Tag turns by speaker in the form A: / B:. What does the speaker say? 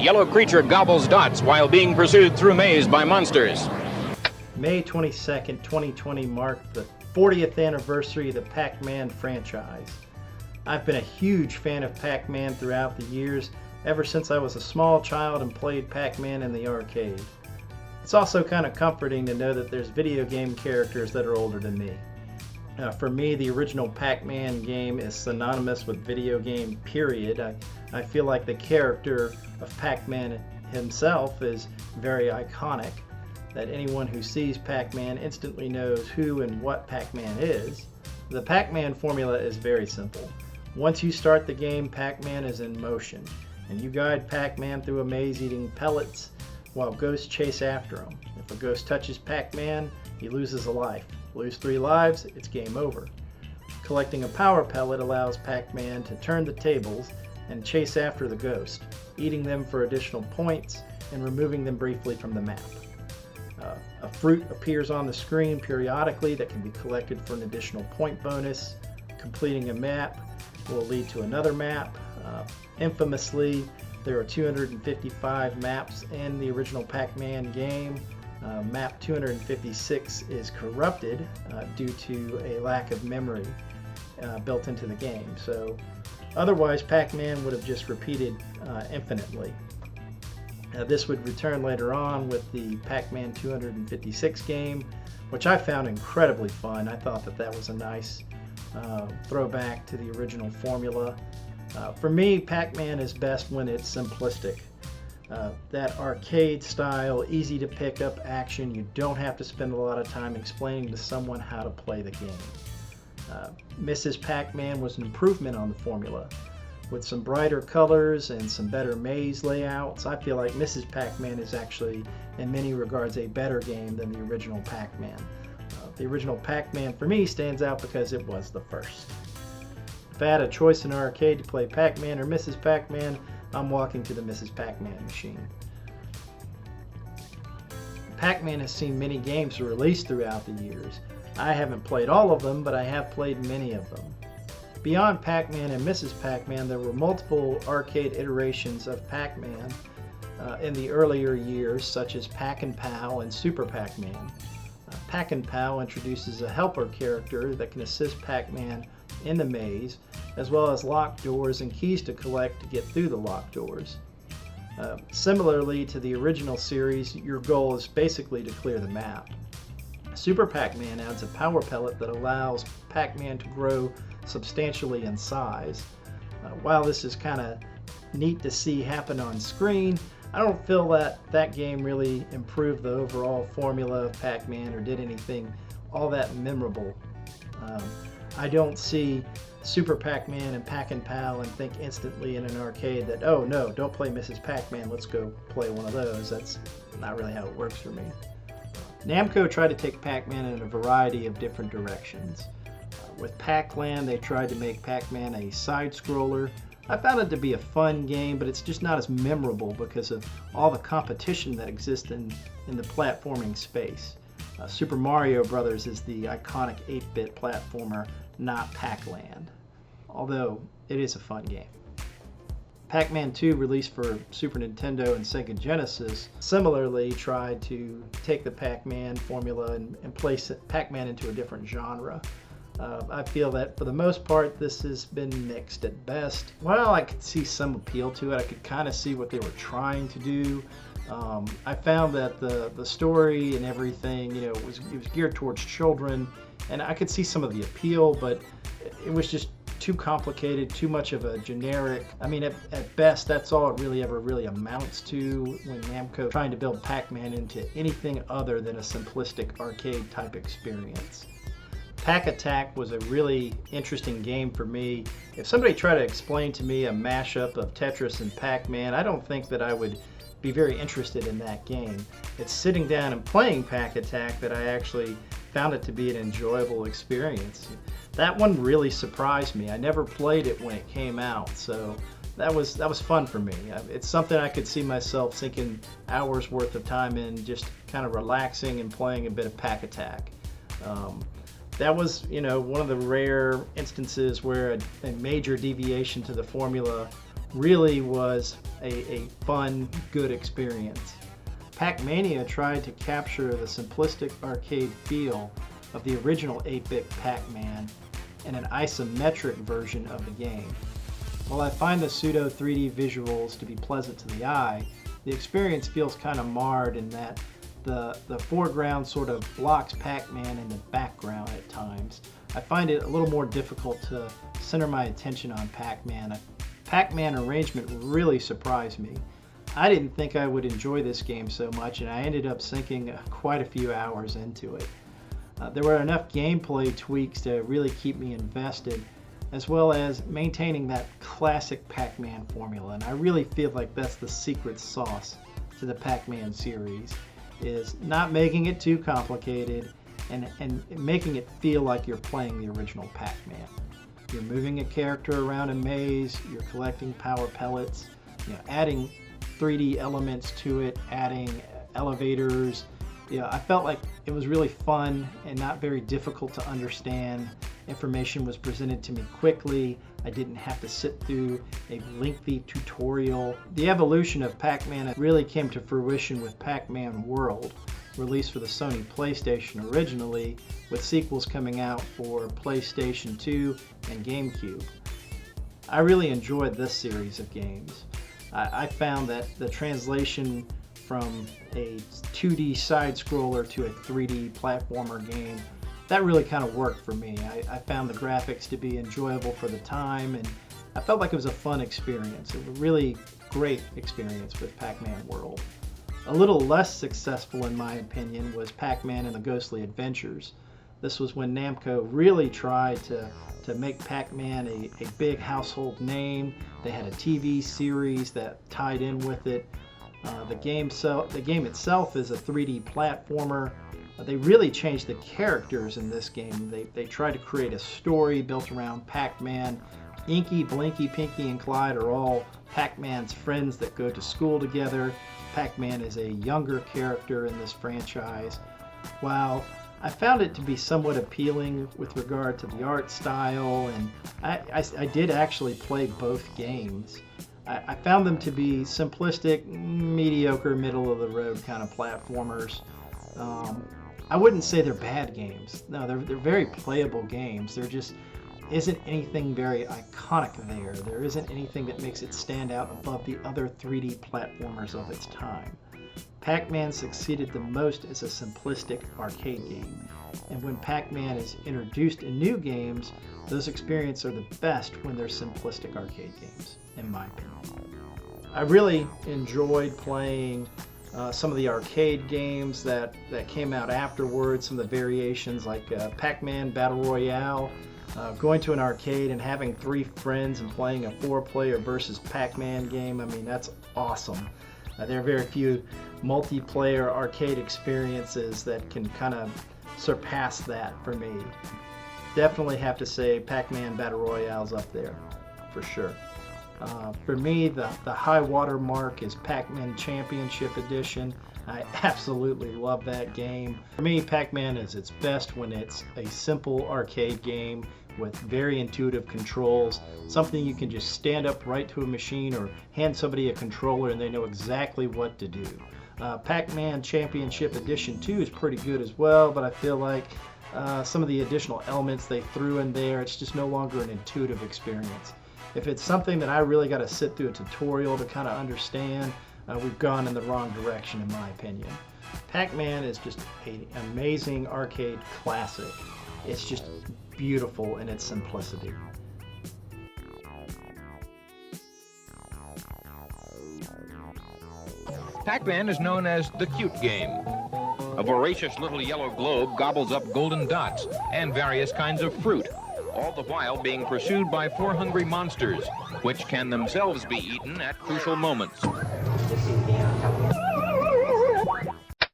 A: Yellow creature gobbles dots while being pursued through maze by monsters.
B: May 22nd, 2020 marked the 40th anniversary of the Pac-Man franchise. I've been a huge fan of Pac-Man throughout the years, ever since I was a small child and played Pac-Man in the arcade. It's also kind of comforting to know that there's video game characters that are older than me. For me, the original Pac-Man game is synonymous with video game, period. I feel like the character of Pac-Man himself is very iconic, that anyone who sees Pac-Man instantly knows who and what Pac-Man is. The Pac-Man formula is very simple. Once you start the game, Pac-Man is in motion, and you guide Pac-Man through a maze eating pellets while ghosts chase after him. If a ghost touches Pac-Man, he loses a life. Lose 3 lives, it's game over. Collecting a power pellet allows Pac-Man to turn the tables and chase after the ghost, eating them for additional points and removing them briefly from the map. A fruit appears on the screen periodically that can be collected for an additional point bonus. Completing a map will lead to another map. Infamously, there are 255 maps in the original Pac-Man game. Map 256 is corrupted due to a lack of memory built into the game. So otherwise, Pac-Man would have just repeated infinitely. This would return later on with the Pac-Man 256 game, which I found incredibly fun. I thought that was a nice throwback to the original formula. For me, Pac-Man is best when it's simplistic. That arcade style, easy to pick up action, you don't have to spend a lot of time explaining to someone how to play the game. Mrs. Pac-Man was an improvement on the formula. With some brighter colors and some better maze layouts, I feel like Mrs. Pac-Man is actually, in many regards, a better game than the original Pac-Man. The original Pac-Man, for me, stands out because it was the first. If I had a choice in an arcade to play Pac-Man or Mrs. Pac-Man, I'm walking to the Mrs. Pac-Man machine. Pac-Man has seen many games released throughout the years. I haven't played all of them, but I have played many of them. Beyond Pac-Man and Mrs. Pac-Man, there were multiple arcade iterations of Pac-Man in the earlier years, such as Pac-N-Pal and Super Pac-Man. Pac-N-Pal introduces a helper character that can assist Pac-Man in the maze, as well as locked doors and keys to collect to get through the locked doors. Similarly to the original series, your goal is basically to clear the map. Super Pac-Man adds a power pellet that allows Pac-Man to grow substantially in size. While this is kind of neat to see happen on screen, I don't feel that game really improved the overall formula of Pac-Man or did anything all that memorable. I don't see Super Pac-Man and Pac-N-Pal and think instantly in an arcade that, oh no, don't play Mrs. Pac-Man, let's go play one of those. That's not really how it works for me. Namco tried to take Pac-Man in a variety of different directions. With Pac-Land, they tried to make Pac-Man a side-scroller. I found it to be a fun game, but it's just not as memorable because of all the competition that exists in the platforming space. Super Mario Bros. Is the iconic 8-bit platformer, not Pac-Land, although it is a fun game. Pac-Man 2, released for Super Nintendo and Sega Genesis, similarly tried to take the Pac-Man formula and place Pac-Man into a different genre. I feel that for the most part this has been mixed at best. While I could see some appeal to it, I could kind of see what they were trying to do. I found that the story and everything, it was geared towards children, and I could see some of the appeal, but it was just too complicated, too much of a generic. I mean, at best, that's all it really amounts to when Namco trying to build Pac-Man into anything other than a simplistic arcade type experience. Pac-Attack was a really interesting game for me. If somebody tried to explain to me a mashup of Tetris and Pac-Man, I don't think that I would be very interested in that game. It's sitting down and playing Pac-Attack that I actually found it to be an enjoyable experience. That one really surprised me. I never played it when it came out, so that was fun for me. It's something I could see myself sinking hours worth of time in, just kind of relaxing and playing a bit of Pac-Attack. That was, one of the rare instances where a major deviation to the formula really was a fun, good experience. Pac-Mania tried to capture the simplistic arcade feel of the original 8-bit Pac-Man in an isometric version of the game. While I find the pseudo 3D visuals to be pleasant to the eye, the experience feels kind of marred in that the foreground sort of blocks Pac-Man in the background at times. I find it a little more difficult to center my attention on Pac-Man. A Pac-Man arrangement really surprised me. I didn't think I would enjoy this game so much, and I ended up sinking quite a few hours into it. There were enough gameplay tweaks to really keep me invested, as well as maintaining that classic Pac-Man formula, and I really feel like that's the secret sauce to the Pac-Man series, is not making it too complicated and making it feel like you're playing the original Pac-Man. You're moving a character around a maze, you're collecting power pellets, adding 3D elements to it, adding elevators. I felt like it was really fun and not very difficult to understand. Information was presented to me quickly. I didn't have to sit through a lengthy tutorial. The evolution of Pac-Man really came to fruition with Pac-Man World, released for the Sony PlayStation originally, with sequels coming out for PlayStation 2 and GameCube. I really enjoyed this series of games. I found that the translation from a 2D side-scroller to a 3D platformer game, that really kind of worked for me. I found the graphics to be enjoyable for the time, and I felt like it was a fun experience. It was a really great experience with Pac-Man World. A little less successful, in my opinion, was Pac-Man and the Ghostly Adventures. This was when Namco really tried to make Pac-Man a big household name. They had a TV series that tied in with it. The game itself is a 3D platformer. They really changed the characters in this game. They tried to create a story built around Pac-Man. Inky, Blinky, Pinky, and Clyde are all Pac-Man's friends that go to school together. Pac-Man is a younger character in this franchise. While I found it to be somewhat appealing with regard to the art style, and I did actually play both games. I found them to be simplistic, mediocre, middle-of-the-road kind of platformers. I wouldn't say they're bad games. No, they're very playable games. There just isn't anything very iconic there. There isn't anything that makes it stand out above the other 3D platformers of its time. Pac-Man succeeded the most as a simplistic arcade game, and when Pac-Man is introduced in new games, those experiences are the best when they're simplistic arcade games, in my opinion. I really enjoyed playing some of the arcade games that came out afterwards, some of the variations like Pac-Man Battle Royale, going to an arcade and having 3 friends and playing a 4-player versus Pac-Man game. I mean, that's awesome. There are very few multiplayer arcade experiences that can kind of surpass that for me. Definitely have to say Pac-Man Battle Royale's up there, for sure. For me, the high water mark is Pac-Man Championship Edition. I absolutely love that game. For me, Pac-Man is its best when it's a simple arcade game with very intuitive controls, something you can just stand up right to a machine or hand somebody a controller and they know exactly what to do. Pac-Man Championship Edition 2 is pretty good as well, but I feel like some of the additional elements they threw in there, it's just no longer an intuitive experience. If it's something that I really got to sit through a tutorial to kind of understand, we've gone in the wrong direction in my opinion. Pac-Man is just an amazing arcade classic. It's just beautiful in its simplicity.
A: Pac-Man is known as the cute game. A voracious little yellow globe gobbles up golden dots and various kinds of fruit, all the while being pursued by 4 hungry monsters, which can themselves be eaten at crucial moments.